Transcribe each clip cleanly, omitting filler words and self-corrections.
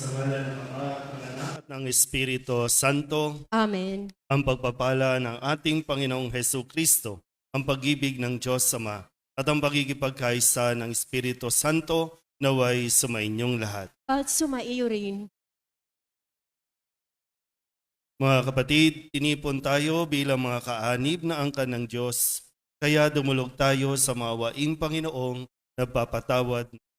Sa ngalan ng Ama, ng Anak, at ng Espiritu Santo, Amen. ang pagpapala ng ating Panginoong Hesu Kristo, ang pag-ibig ng Diyos Ama, at ang pagkikipagkaisa ng Espiritu Santo naway sumainyong lahat. At sumaiyo rin. Mga kapatid, tinipon tayo bilang mga kaanib na angkan ng Diyos, kaya dumulog tayo sa maawaing Panginoong nagpapatawad ng Diyos.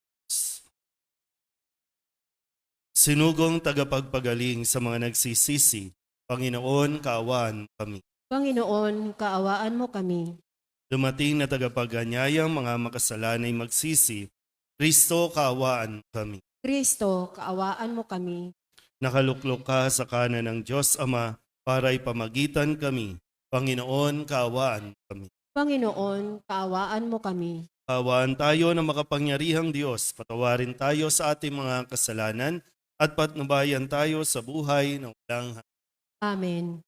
Sinugong tagapagpagaling sa mga nagsisisi, Panginoon, kaawaan kami. Panginoon, kaawaan mo kami. Dumating na tagapaganyayang mga makasalanay magsisi, Kristo, kaawaan kami. Kristo, kaawaan mo kami. Nakaluklok ka sa kanan ng Diyos Ama para ipamagitan kami. Panginoon, kaawaan kami. Panginoon, kaawaan mo kami. Kaawaan tayo ng makapangyarihang Diyos, patawarin tayo sa ating mga kasalanan at patnubayan tayo sa buhay ng walang hanggan. Amen.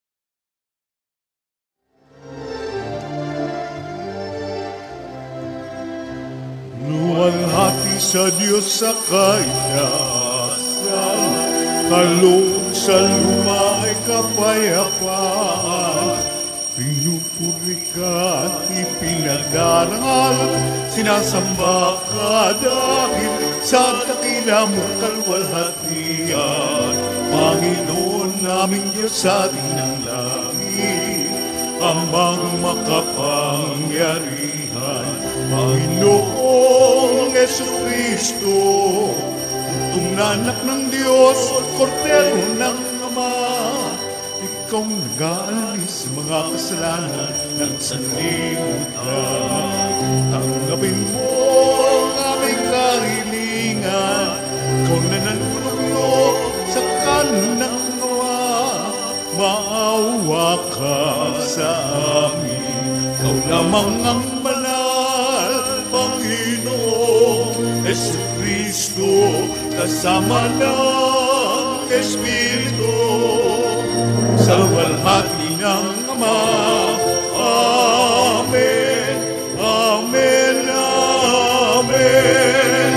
Luwalhati sa Diyos sa kaitaasan, kaloob sa luma ay kapayapaan. Pinupuri ka at ipinagdarangal, sinasamba ka dahil sa dakila mong kalwalhatian. Panginoon naming Diyos sa ating ng langit, amang makapangyarihan. Panginoong Jesucristo, utong na anak ng Diyos, kordero ng Ama, ikaw nag-aalis mga kasalanan ng sanlibutan. Tanggapin mo ang aming kahilingan, ikaw na nanunugno sa kanan ng Ama, maawa ka sa amin. Ikaw lamang ang banal, Panginoong Jesucristo, kasama ng Espiritu, sa walhati ng Ama. Amen, Amen, Amen,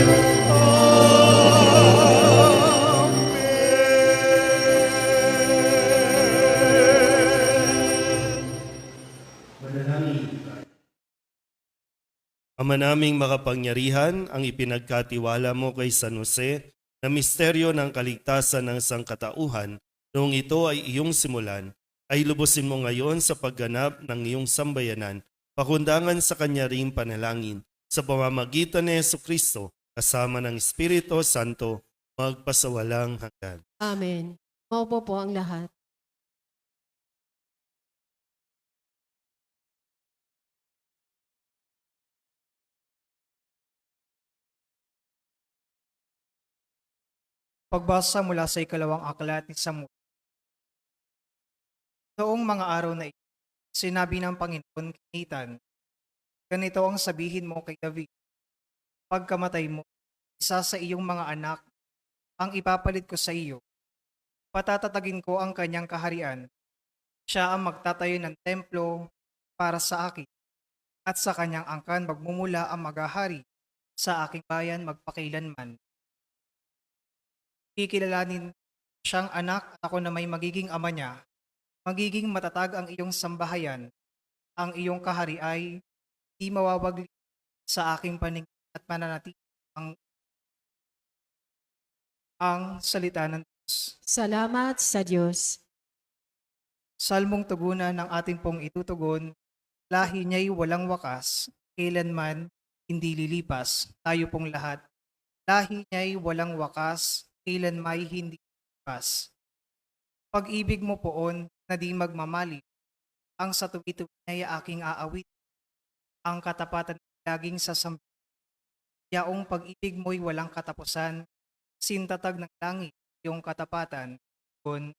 Ama naming makapangyarihan, ang ipinagkatiwala mo kay San Jose na misteryo ng kaligtasan ng sangkatauhan, noong ito ay iyong simulan, ay lubusin mo ngayon sa pagganap ng iyong sambayanan, pakundangan sa kanya ring panalangin, sa pamamagitan ni Jesucristo, kasama ng Espiritu Santo, magpasawalang hanggan. Amen. Maupo po ang lahat. Pagbasa mula sa ikalawang aklat ni Samuel. Noong mga araw na ito, sinabi ng Panginoon kay Nathan, ganito ang sabihin mo kay David, pagkamatay mo, isa sa iyong mga anak ang ipapalit ko sa iyo. Patatatagin ko ang kanyang kaharian. Siya ang magtatayo ng templo para sa akin, at sa kanyang angkan magmumula ang maghahari sa aking bayan magpakailanman. Kikilalanin siyang anak at ako na may magiging ama niya. Magiging matatag ang iyong sambahayan. Ang iyong kahari ay di mawawagli sa aking paningin at mananatili ang salita ng Diyos. Salamat sa Diyos. Salmong tugunan ng ating pong itutugon, lahi niya'y walang wakas, kailanman hindi lilipas. Tayo pong lahat, lahi niya'y walang wakas, kailan may hindi lilipas. Pag-ibig mo poon na di magmamali, ang sa tuwi-tuwi niya'y aking aawit, ang katapatan laging sasambi. Yaong pag-ibig mo'y walang katapusan, sintatag ng langit yung katapatan, kun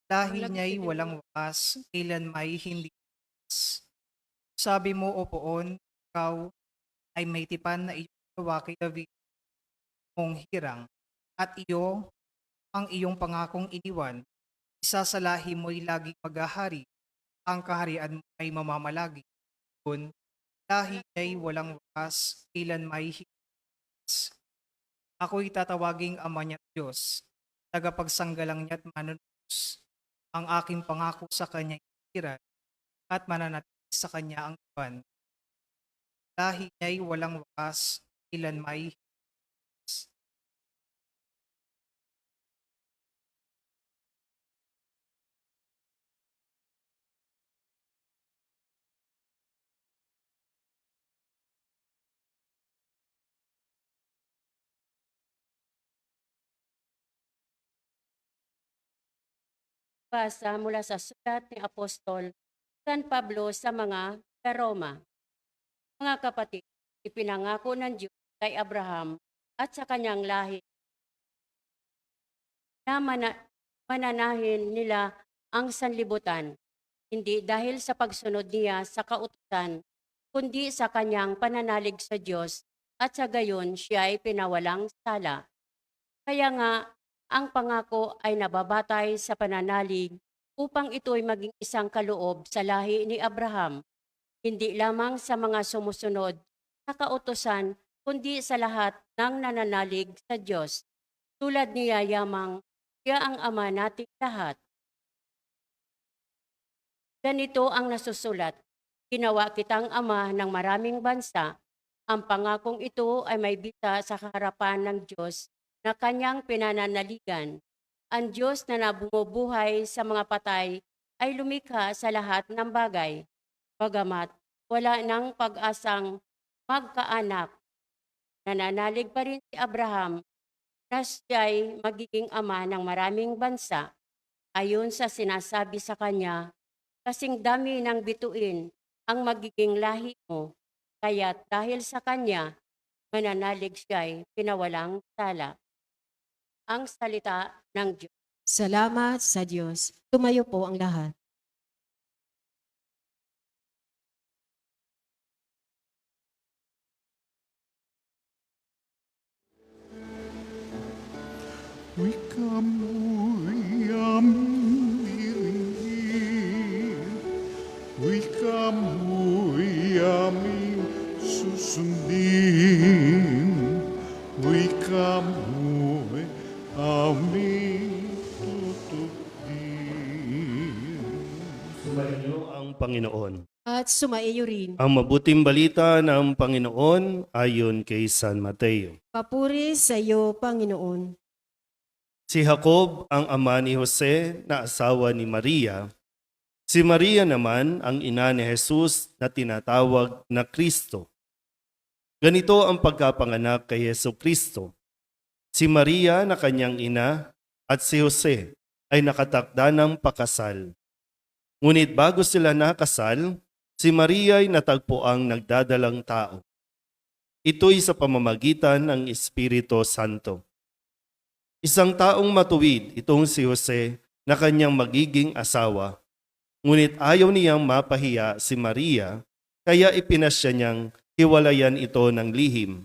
lahi niya'y walang wakas, kailan may hindi lilipas. Sabi mo o poon, ikaw ay may tipan na iyong gawa kay David mong hirang, at iyo ang iyong pangakong iniwan, isa sa lahi mo'y laging maghahari, ang kaharian mo ay mamamalagi, kun lahi ay walang wakas, kailan may higit. Ako'y tatawaging ama niya Diyos, tagapagsanggalang niya't manunubos. Ang aking pangako sa kanya itira at mananatili sa kanya ang buwan. Lahi niya'y walang wakas, ilan may higit. Basa mula sa sulat ni Apostol San Pablo sa mga Roma. Mga kapatid, ipinangako ng Diyos kay Abraham at sa kanyang lahi na mananahin nila ang sanlibutan, hindi dahil sa pagsunod niya sa kautusan, kundi sa kanyang pananalig sa Diyos at sa gayon siya ay pinawalang sala. Kaya nga, ang pangako ay nababatay sa pananalig upang ito'y maging isang kaloob sa lahi ni Abraham, hindi lamang sa mga sumusunod sa kautusan, kundi sa lahat ng nananalig sa Diyos. Tulad niya yamang siya ang ama nating lahat. Ganito ang nasusulat, ginawa kitang ama ng maraming bansa. Ang pangakong ito ay may bisa sa harapan ng Diyos na kanyang pinananaligan. Ang Diyos na nabumubuhay sa mga patay ay lumikha sa lahat ng bagay. Bagamat wala nang pag-asang magkaanak, nananalig pa rin si Abraham na siya'y magiging ama ng maraming bansa. Ayon sa sinasabi sa kanya, kasing dami ng bituin ang magiging lahi mo, kaya't dahil sa kanya, mananalig siya'y pinawalang sala. Ang salita ng Diyos. Salamat sa Diyos. Tumayo po ang lahat. Wika mo'y aming diringgin, wika mo'y aming susundin, wika mo'y aming tutupin. Sumainyo ang Panginoon. At sumaiyo rin. Ang mabuting balita ng Panginoon ayon kay San Mateo. Papuri sa iyo, Panginoon. Si Jacob ang ama ni Jose na asawa ni Maria. Si Maria naman ang ina ni Jesus na tinatawag na Kristo. Ganito ang pagkapanganak kay Yesu Kristo. Si Maria na kanyang ina at si Jose ay nakatakda ng pakasal. Ngunit bago sila nakasal, si Maria ay natagpuang nagdadalang tao. Ito'y sa pamamagitan ng Espiritu Santo. Isang taong matuwid itong si Jose na kanyang magiging asawa. Ngunit ayaw niyang mapahiya si Maria, kaya ipinasya niyang hiwalayan ito ng lihim.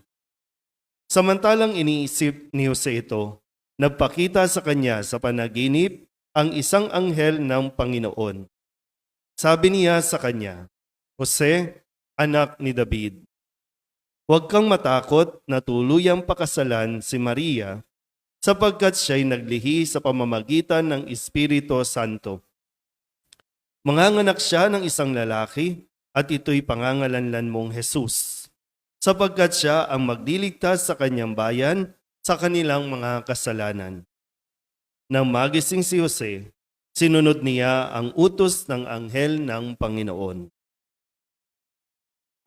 Samantalang iniisip ni Jose ito, nagpakita sa kanya sa panaginip ang isang anghel ng Panginoon. Sabi niya sa kanya, Jose, anak ni David, huwag kang matakot na tuluyang pakasalan si Maria sapagkat siya'y naglihi sa pamamagitan ng Espiritu Santo. Manganganak siya ng isang lalaki at ito'y pangangalanlan mong Jesus, sapagkat siya ang magliligtas sa kanyang bayan sa kanilang mga kasalanan. Nang magising si Jose, sinunod niya ang utos ng anghel ng Panginoon.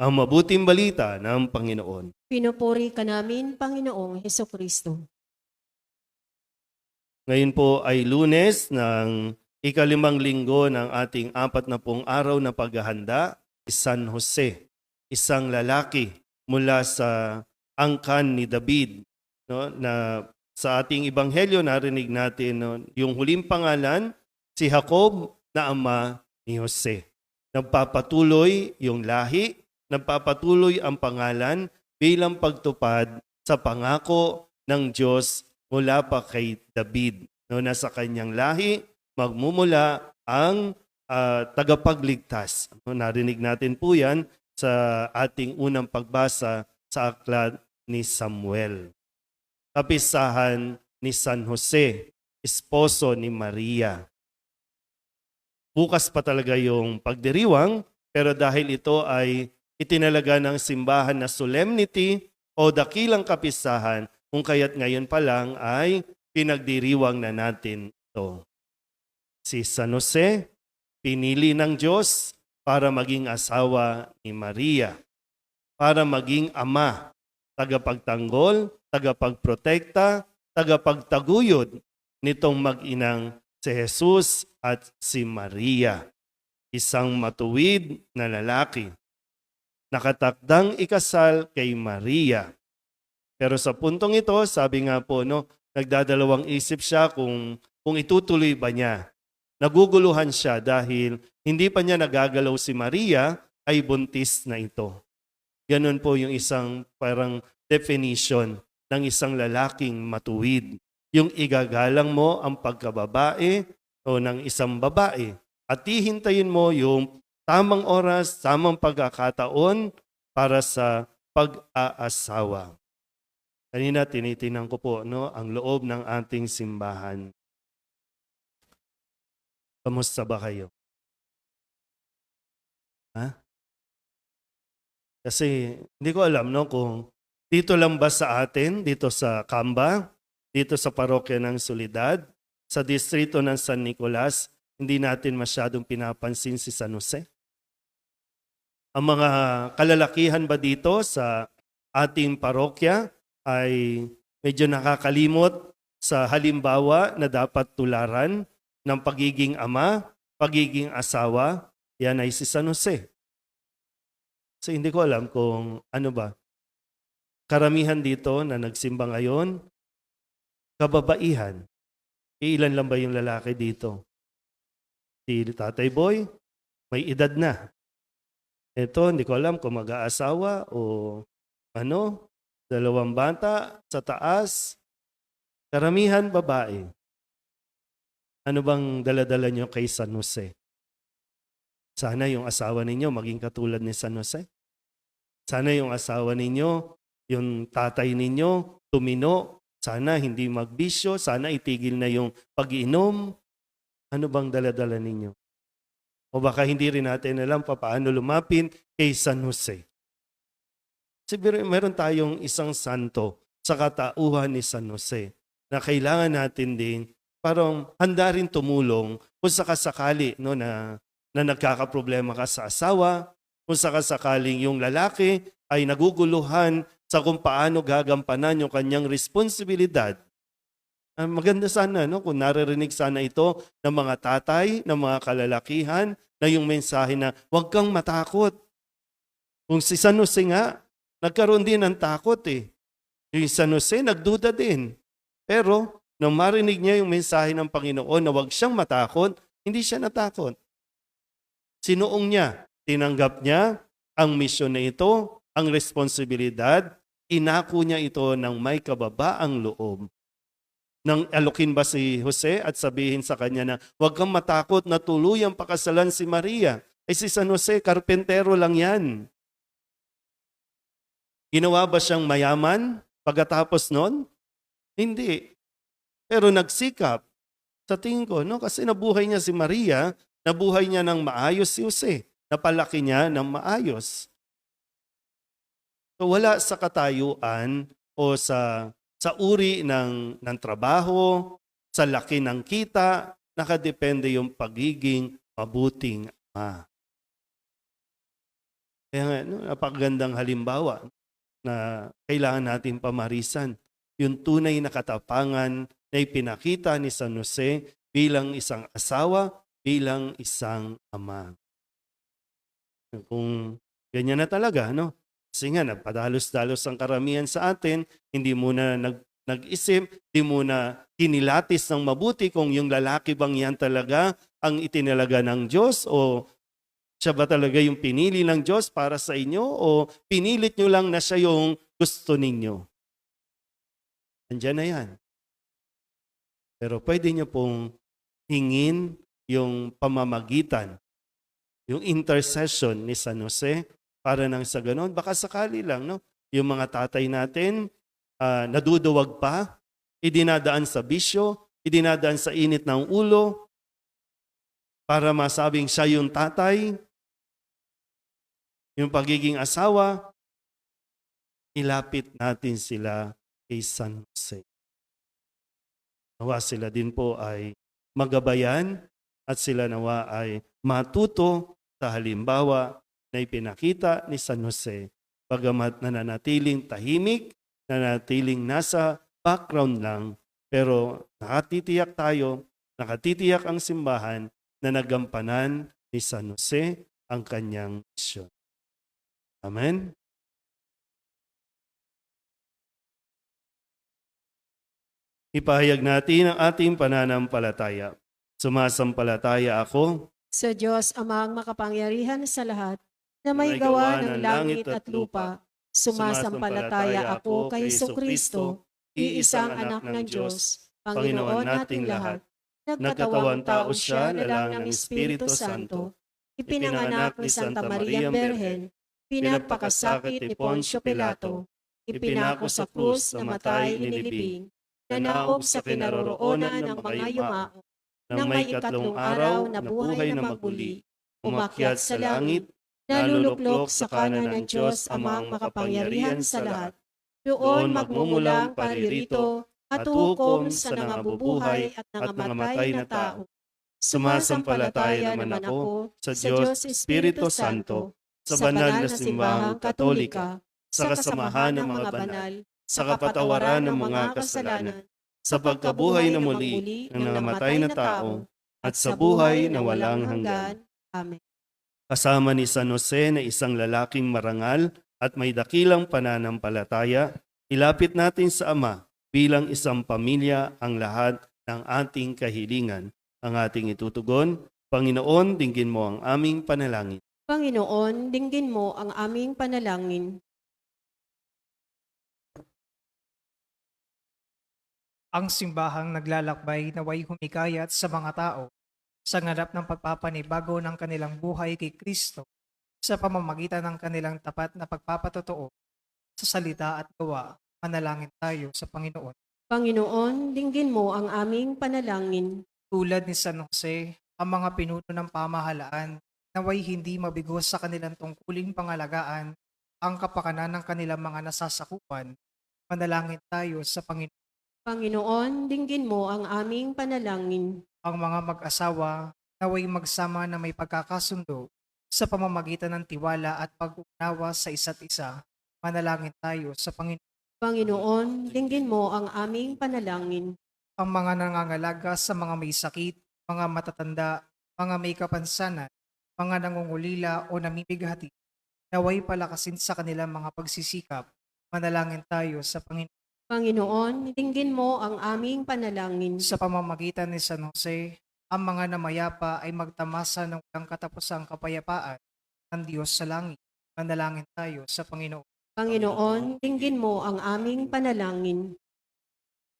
Ang mabuting balita ng Panginoon. Pinupuri ka namin, Panginoong Hesukristo. Ngayon po ay Lunes ng ikalimang linggo ng ating 40 araw na paghahanda, San Jose, isang lalaki mula sa angkan ni David. No, na sa ating ebanghelyo narinig natin yung huling pangalan, si Jacob na ama ni Jose. Nagpapatuloy yung lahi, nagpapatuloy ang pangalan bilang pagtupad sa pangako ng Diyos mula pa kay David. No, nasa kanyang lahi, magmumula ang tagapagligtas. No, narinig natin po yan sa ating unang pagbasa sa aklat ni Samuel. Kapisahan ni San Jose, esposo ni Maria. Bukas pa talaga yung pagdiriwang, pero dahil ito ay itinalaga ng simbahan na solemnity o dakilang kapistahan, kung kaya't ngayon pa lang ay pinagdiriwang na natin ito. Si San Jose, pinili ng Diyos para maging asawa ni Maria, para maging ama, tagapagtanggol, tagapagprotekta, tagapagtaguyod nitong mag-inang si Jesus at si Maria, isang matuwid na lalaki, nakatakdang ikasal kay Maria. Pero sa puntong ito, sabi nga po, no, nagdadalawang isip siya kung itutuloy ba niya. Naguguluhan siya dahil hindi pa niya nagagalaw si Maria ay buntis na ito. Ganun po yung isang parang definition ng isang lalaking matuwid. Yung igagalang mo ang pagkababae o ng isang babae at hihintayin mo yung tamang oras, tamang pagkakataon para sa pag-aasawa. Kanina tinitingnan ko po, no, ang loob ng ating simbahan. Kamusta ba kayo? Ha? Kasi hindi ko alam, no, kung dito lang ba sa atin, dito sa Kamba, dito sa parokya ng Soledad, sa distrito ng San Nicolas, hindi natin masyadong pinapansin si San Jose. Ang mga kalalakihan ba dito sa ating parokya ay medyo nakakalimot sa halimbawa na dapat tularan ng pagiging ama, pagiging asawa, yan ay si San Jose. So hindi ko alam kung ano ba. Karamihan dito na nagsimba ngayon, kababaihan. Ilan lang ba yung lalaki dito? Si Tatay Boy, may edad na. Ito, hindi ko alam kung mag-aasawa o ano, 2 bata sa taas. Karamihan babae. Ano bang daladala nyo kay San Jose? Sana yung asawa ninyo maging katulad ni San Jose. Sana yung asawa ninyo, yung tatay ninyo, tumino. Sana hindi magbisyo. Sana itigil na yung pag-iinom. Ano bang daladala ninyo? O baka hindi rin natin alam paano lumapit kay San Jose. Kasi meron tayong isang santo sa katauhan ni San Jose na kailangan natin din parang handa rin tumulong kung sakasakali, no, na nagkakaproblema ka sa asawa, kung sakasakaling yung lalaki ay naguguluhan sa kung paano gagampanan yung kanyang responsibilidad. Maganda sana, no, kung naririnig sana ito ng mga tatay, ng mga kalalakihan, na yung mensahe na huwag kang matakot. Kung si San Jose nga, nagkaroon din ng takot eh. Yung San Jose, nagduda din. Pero, nung marinig niya yung mensahe ng Panginoon na huwag siyang matakot, hindi siya natakot. Sinuong niya, tinanggap niya ang misyon na ito, ang responsibilidad, inako niya ito ng may kababaang loob. Nang alukin ba si Jose at sabihin sa kanya na huwag kang matakot na tuluyang pakasalan si Maria. Ay si San Jose, karpentero lang yan. Ginawa ba siyang mayaman pagkatapos nun? Hindi. Pero nagsikap. Sa tingin ko, no? Kasi nabuhay niya si Maria, nabuhay niya ng maayos si Jose. Napalaki niya ng maayos. So wala sa katayuan o sa uri ng trabaho, sa laki ng kita, nakadepende yung pagiging mabuting ama. Kaya nga, no, napakagandang halimbawa na kailangan natin pamarisan. Yung tunay na katapangan na ipinakita ni San Jose bilang isang asawa, bilang isang ama. Kung ganyan na talaga, no? Kasi nga, nagpadalos-dalos ang karamihan sa atin, hindi muna nag-isip, hindi muna hinilatis ng mabuti kung yung lalaki bang yan talaga ang itinalaga ng Diyos o siya ba talaga yung pinili ng Diyos para sa inyo o pinilit nyo lang na siya yung gusto ninyo. Andiyan na yan. Pero pwede nyo pong hingin yung pamamagitan, yung intercession ni San Jose para nang sa ganon. Baka sakali lang, no? Yung mga tatay natin, naduduwag pa, idinadaan sa bisyo, idinadaan sa init ng ulo para masabing siya yung tatay, yung pagiging asawa, ilapit natin sila kay San Jose. Nawa sila din po ay magabayan at sila nawa ay matuto sa halimbawa na ipinakita ni San Jose, bagamat nananatiling tahimik, nananatiling nasa background lang, pero nakatitiyak ang simbahan na nagampanan ni San Jose ang kanyang misyon. Amen? Ipahayag natin ang ating pananampalataya. Sumasampalataya ako Sa Diyos amang makapangyarihan sa lahat, na may gawa ng langit at lupa. Sumasampalataya ako kay Jesucristo, iisang anak ng Diyos, Panginoon nating lahat. Nagkatawang tao siya na lang ng Espiritu Santo. Ipinanganak ni Santa Maria Berhen, pinagpakasakit ni Poncio Pilato, ipinako sa krus, namatay, inilibing, nanaog sa kinaroroonan ng mga yumao, nang may ikatlong araw na buhay na magmuli, umakyat sa langit, naluluklok sa kanan ng Diyos amang makapangyarihan sa lahat. Doon magmumulang paririto at hukom sa nangabubuhay at nangamatay na tao. Sumasampalataya naman ako sa Diyos Espiritu Santo, sa banal na simbahang Katolika, sa kasamahan ng mga banal, sa kapatawaran ng mga kasalanan, sa pagkabuhay na muli ng namatay na tao, at sa buhay na walang hanggan. Amen. kasama ni San Jose na isang lalaking marangal at may dakilang pananampalataya, ilapit natin sa Ama bilang isang pamilya ang lahat ng ating kahilingan. Ang ating itutugon, Panginoon, dinggin mo ang aming panalangin. Panginoon, dinggin mo ang aming panalangin. Ang simbahang naglalakbay naway humikayat sa mga tao sa ngarap ng pagpapanibago ng kanilang buhay kay Kristo sa pamamagitan ng kanilang tapat na pagpapatotoo sa salita at gawa. Manalangin tayo sa Panginoon. Panginoon, dinggin mo ang aming panalangin. Tulad ni San Jose, ang mga pinuno ng pamahalaan naway hindi mabigo sa kanilang tungkuling pangalagaan ang kapakanan ng kanilang mga nasasakupan. Manalangin tayo sa Panginoon. Panginoon, dinggin mo ang aming panalangin. Ang mga mag-asawa naway magsama na may pagkakasundo sa pamamagitan ng tiwala at pag-unawa sa isa't isa. Manalangin tayo sa Panginoon. Panginoon, dinggin mo ang aming panalangin. Ang mga nangangalaga sa mga may sakit, mga matatanda, mga may kapansanan, mga nangungulila o namimigati, naway palakasin sa kanilang mga pagsisikap. Manalangin tayo sa Panginoon. Panginoon, dinggin mo ang aming panalangin. Sa pamamagitan ni San Jose, ang mga namayapa ay magtamasa ng walang katapusang kapayapaan ng Diyos sa langit. Manalangin tayo sa Panginoon. Panginoon, dinggin mo ang aming panalangin.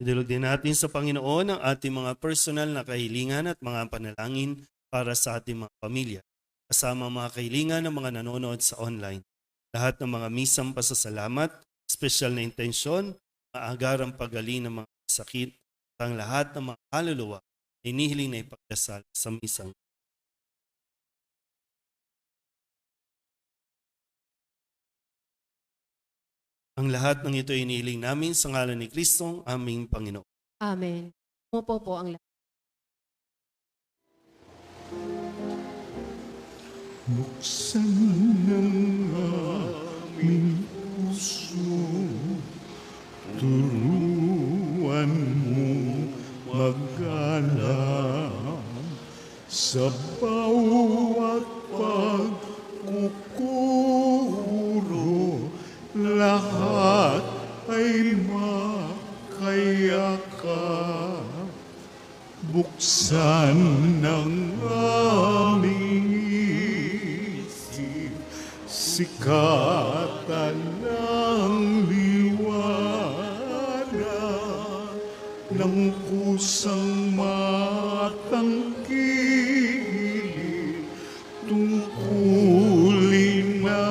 Idulog din natin sa Panginoon ang ating mga personal na kahilingan at mga panalangin para sa ating mga pamilya, kasama mga kahilingan ng mga nanonood sa online. Lahat ng mga misang pasasalamat, special na intensyon, maagarang pagaling ng mga sakit, at ang lahat ng mga kaluluwa ay inihiling na ipagdasal sa misang. Ang lahat ng ito ay inihiling namin sa ngalan ni Kristong aming Panginoon. Amen. Umupo po ang lahat. Buksan ng aming puso, turuan mo mag-alam sa bawat pagkukuro, lahat ay makayakap. Buksan ng aming isip, sikatan ng liwanag ng kusang matangkilik, tungkulin na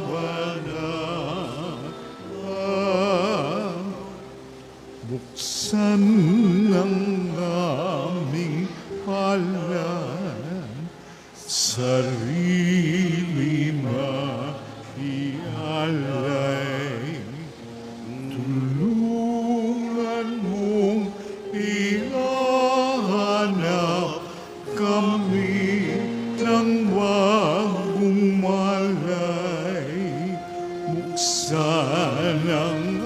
banal. Buksan ng ialay. Tulungan mong ihanap kami ng bagong malay. Buksan ang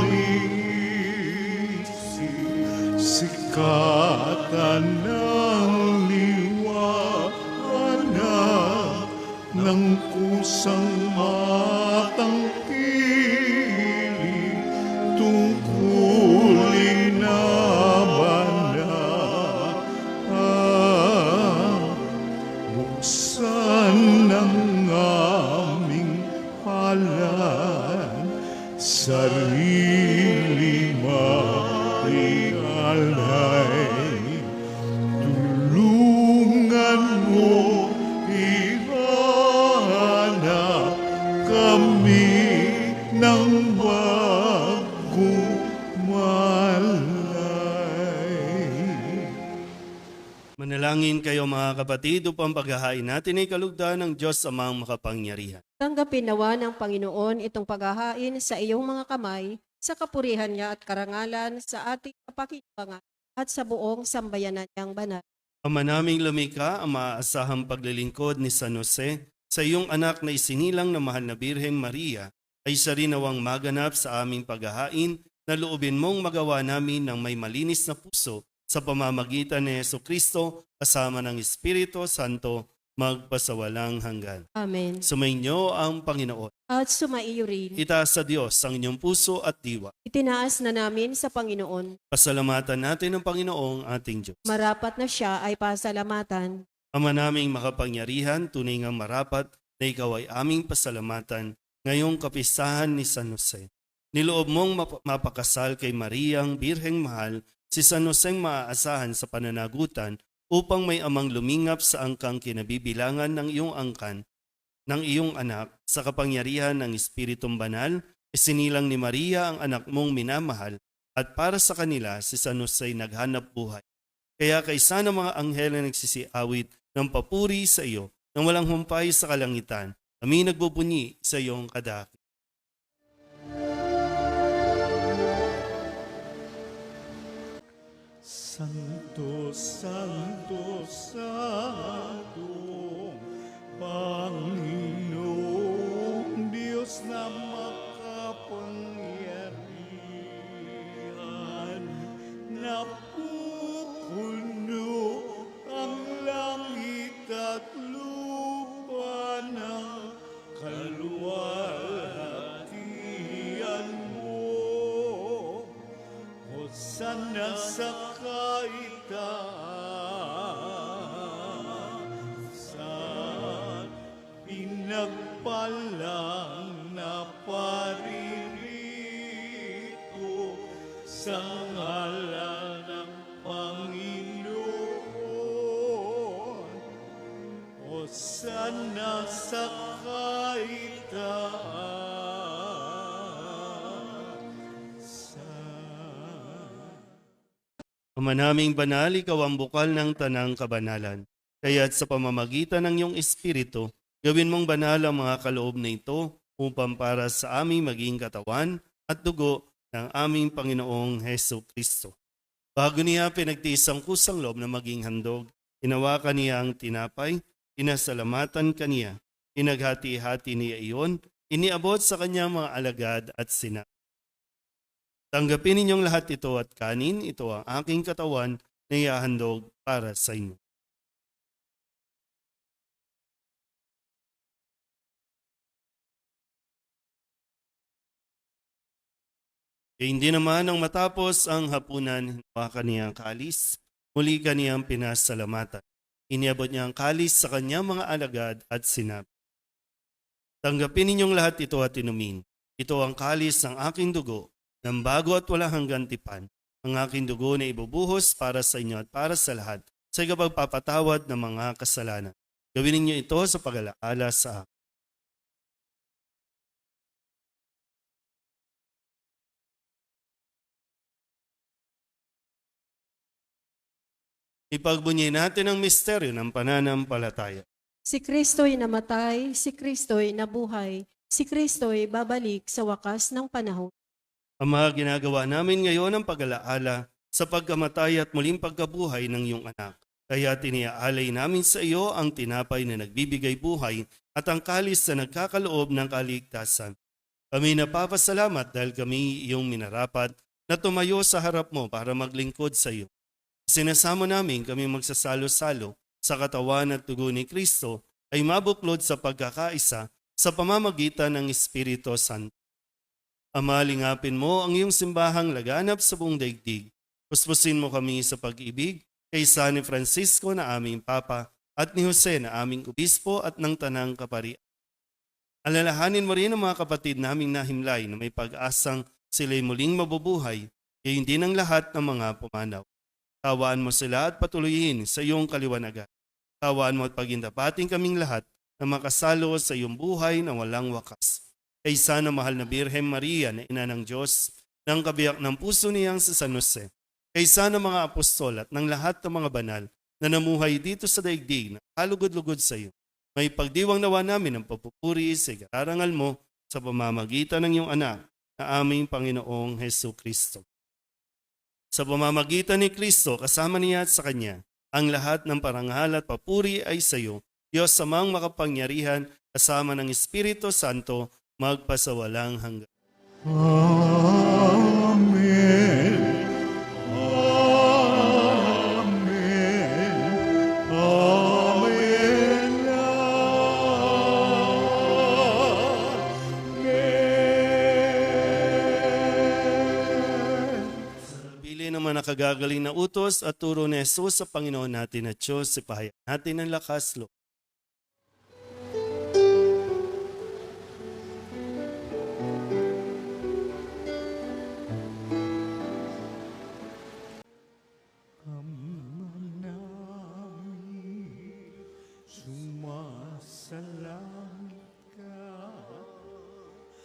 aming isip, sikatan ng liwanag ng kusang matangkilik tungkulin na banal. Buksan ang aming palad, sarili marialay. Tulungan mo ihanap kami ng bagong malay. Manalangin kayo mga kapatid upang paghahain natin ay kalugdan ng Diyos Amang makapangyarihan. Tanggapin nawa ng Panginoon itong paghahain sa iyong mga kamay, sa kapurihan niya at karangalan sa ating kapakipangan at sa buong sambayanan niyang banal. Ama naming lumikha, ang maaasahang paglilingkod ni San Jose sa iyong anak na isinilang na mahal na Birheng Maria ay siya rin nawang maganap sa aming paghahain na loobin mong magawa namin ng may malinis na puso sa pamamagitan ni Jesucristo kasama ng Espiritu Santo magpasawalang hanggan. Amen. Sumainyo ang Panginoon. At sumaiyo rin. Itaas sa Diyos ang inyong puso at diwa. Itinaas na namin sa Panginoon. Pasalamatan natin ang Panginoong ating Diyos. Marapat na siya ay pasalamatan. Ama naming makapangyarihan, tunay ngang marapat na ikaw ay aming pasalamatan ngayong kapistahan ni San Jose. Niloob mong mapakasal kay Mariang Birheng Mahal si San Joseng maaasahan sa pananagutan upang may amang lumingap sa angkang kinabibilangan ng iyong angkan ng iyong anak sa kapangyarihan ng Espiritong Banal, isinilang ni Maria ang anak mong minamahal at para sa kanila si San Jose naghanap buhay. Kaya kaysa ng mga anghel na nagsisiawit ng papuri sa iyo nang walang humpay sa kalangitan, kami nagbubunyi sa iyong kadakil. Santo, Santo, Santo, Panginoong Diyos na makapangyarihan, napupuno ang langit at lupa ng kaluwalhatian mo. Hosana sa kaitaasan, pinagpalang na paririto sa ngalan ng Panginoon. Hosana sa Ama naming banal, ikaw ang bukal ng tanang kabanalan. Kaya't sa pamamagitan ng iyong Espiritu, gawin mong banal ang mga kaloob na ito upang para sa aming maging katawan at dugo ng aming Panginoong Heso Kristo. Bago niya pinagtiis ang kusang loob na maging handog, hinawakan niya ang tinapay, inasalamatan kaniya, inaghati-hati niya iyon, iniabot sa kanyang mga alagad at sinabi, tanggapin ninyong lahat ito at kanin, ito ang aking katawan na ihahandog para sa inyo. E hindi naman nang matapos ang hapunan, hinawakan niya ang kalis, muli kaniyang pinasalamatan. Iniabot niya ang kalis sa kanyang mga alagad at sinabi, tanggapin ninyong lahat ito at inumin. Ito ang kalis ng aking dugo, ng bago at walang hanggang tipan, ang aking dugo na ibubuhos para sa inyo at para sa lahat sa ikapagpapatawad ng mga kasalanan. Gawin ninyo ito sa pag-alaala sa akin. Ipagbunyi natin ang misteryo ng pananampalataya. Si Kristo'y namatay, si Kristo'y nabuhay, si Kristo'y babalik sa wakas ng panahon. Ama, ginagawa namin ngayon ang pag-alaala sa pagkamatay at muling pagkabuhay ng iyong anak. Kaya tiniaalay namin sa iyo ang tinapay na nagbibigay buhay at ang kalis na nagkakaloob ng kaligtasan. Kami napapasalamat dahil kami iyong minarapat na tumayo sa harap mo para maglingkod sa iyo. Sinasamo namin kami magsasalo-salo sa katawan at dugo ni Kristo ay mabuklod sa pagkakaisa sa pamamagitan ng Espiritu Santo. Ama, lingapin mo ang iyong simbahang laganap sa buong daigdig. Puspusin mo kami sa pag-ibig kay San Francisco na aming Papa at ni Jose na aming Obispo at ng Tanang Kaparian. Alalahanin mo rin ang mga kapatid naming nahimlay na may pag-asang sila'y muling mabubuhay, gayon din ang lahat ng mga pumanaw. Tawaan mo sila at patuloyin sa iyong kaliwanagan. Tawaan mo at pagindapating kaming lahat na makasalo sa iyong buhay na walang wakas. Kaysa na mahal na Birhen Maria na ina ng Diyos, ng kabiyak ng puso niyang sa San Jose, kaysa ng mga apostol at ng lahat ng mga banal na namuhay dito sa daigdig na kalugod-lugod sa iyo, may pagdiwang nawa namin ang papupuri sa ikararangal mo sa pamamagitan ng iyong anak na aming Panginoong Hesu Kristo. Sa pamamagitan ni Kristo, kasama niya at sa Kanya, ang lahat ng parangal at papuri ay sa iyo, Diyos Amang makapangyarihan, kasama ng Espiritu Santo, magpasawalang hanggan. Amen. Amen. Amen. Pili ng mga nakagagaling na utos at turo ni Jesus sa Panginoon natin at Diyos, sipahayan natin ng lakas loob. Ama namin, sumasalangit ka,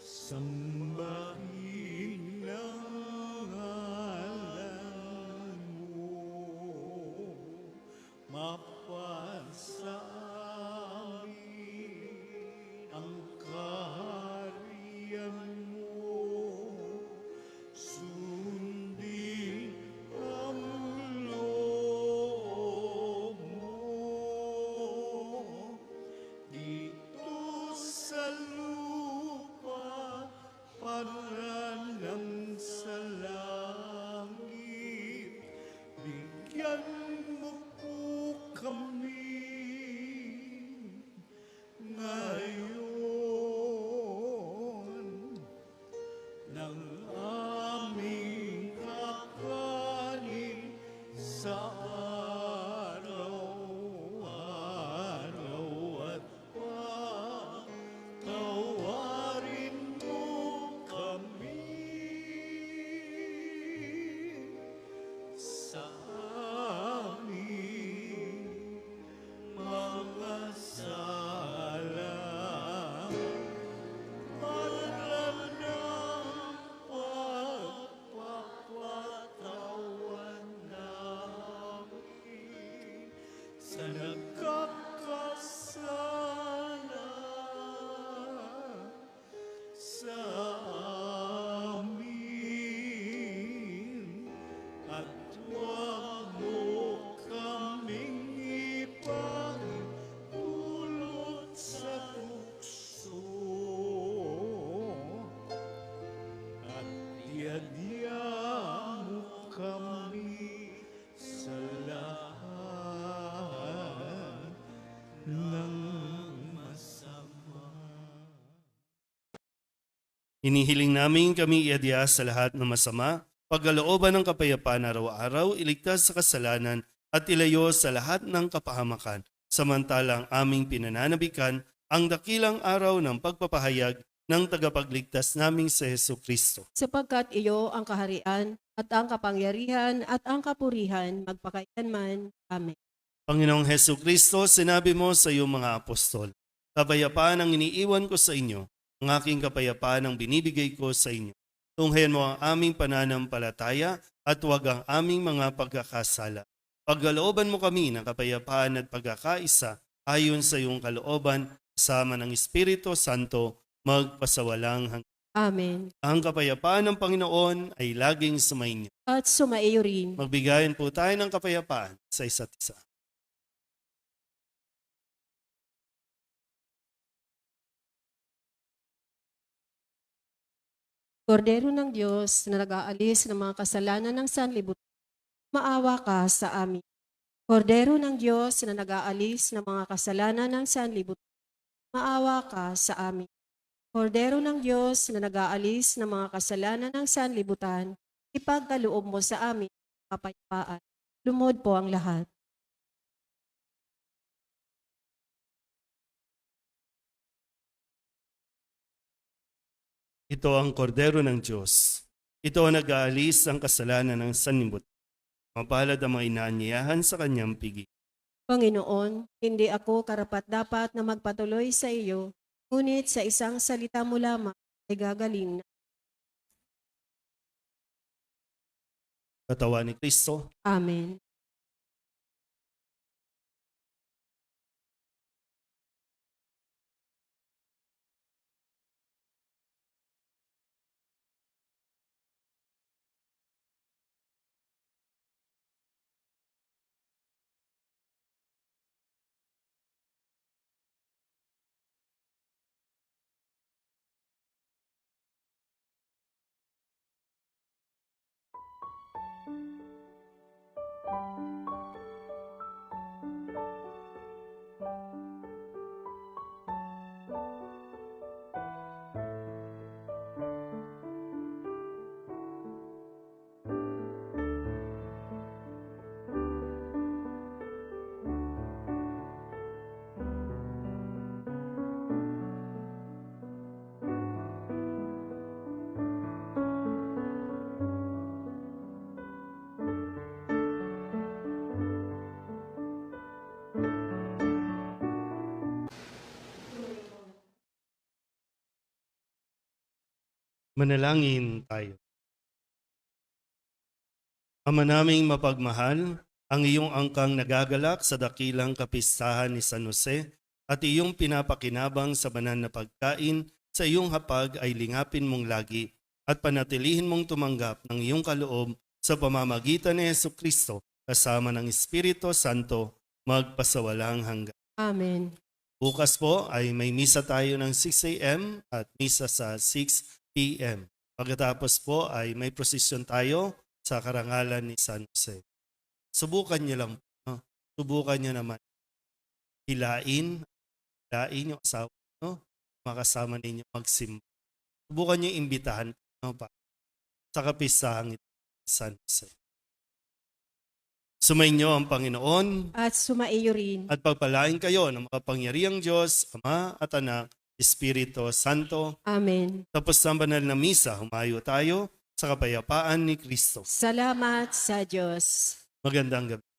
sambahin ang ngalan mo, mapasa amin ang kaharian mo, sundin ang loob mo dito sa lupa parang sa langit. Bigyan mo po kami ngayon ng aming kakanin sa araw-araw at patawarin mo kami sa aming mga sala. Para ng pagpapatawan namin sa nagkakasala sa amin, at huwag mo kaming ipagdulot sa tukso, at diadya mo kami sa lahat ng masama. Hinihiling namin kami iadya sa lahat ng masama, pagkalooban ng kapayapaan araw-araw, iligtas sa kasalanan at ilayo sa lahat ng kapahamakan. Samantalang aming pinananabikan ang dakilang araw ng pagpapahayag ng tagapagligtas naming si Hesu Kristo. Sapagkat iyo ang kaharian at ang kapangyarihan at ang kapurihan magpakailanman. Amen. Panginoong Hesu Kristo, sinabi mo sa iyong mga apostol, kapayapaan ang iniiwan ko sa inyo, ang aking kapayapaan ang binibigay ko sa inyo. Tunghayan mo ang aming pananampalataya at huwag ang aming mga pagkakasala. Pagkalooban mo kami ng kapayapaan at pagkakaisa ayon sa iyong kalooban, kasama ng Espiritu Santo, magpasawalang hanggan. Amen. Ang kapayapaan ng Panginoon ay laging sumainyo. At sumaiyo rin. Magbigayan po tayo ng kapayapaan sa isa't isa. Kordero ng Diyos na nag-aalis ng mga kasalanan ng sanlibutan, maawa ka sa amin. Kordero ng Diyos na nag-aalis ng mga kasalanan ng sanlibutan, maawa ka sa amin. Kordero ng Diyos na nag-aalis ng mga kasalanan ng sanlibutan, ipagkaloob mo sa amin ang kapayapaan. Lumod po ang lahat. Ito ang kordero ng Diyos. Ito ang nag-aalis ang kasalanan ng sanlibutan. Mapalad ang mga inaanyayahan sa kanyang piging. Panginoon, hindi ako karapat-dapat na magpatuloy sa iyo, ngunit sa isang salita mo lamang ay gagaling na. Katawan ni Kristo. Amen. Manalangin tayo. Ama naming mapagmahal, ang iyong angkang nagagalak sa dakilang kapistahan ni San Jose at iyong pinapakinabang sa banal na pagkain sa iyong hapag ay lingapin mong lagi at panatilihin mong tumanggap ng iyong kaloob sa pamamagitan ni Jesucristo kasama ng Espiritu Santo magpasawalang hanggan. Amen. Bukas po ay may misa tayo ng 6 a.m. at misa sa 6 p.m. Pagkatapos po ay may prosesyon tayo sa karangalan ni San Jose. Subukan niyo lang, no? Subukan niyo naman. Hilain yung asawa, no? Makasama ninyo magsimba. Subukan niyo imbitahan, no, pa sa kapisahang ito ni San Jose. Sumainyo ang Panginoon At sumaiyo rin. at pagpalain kayo ng makapangyarihang Diyos, Ama at Anak, Espiritu Santo. Amen. Tapos ng banal na misa, humayo tayo sa kapayapaan ni Kristo. Salamat sa Diyos. Magandang gabi.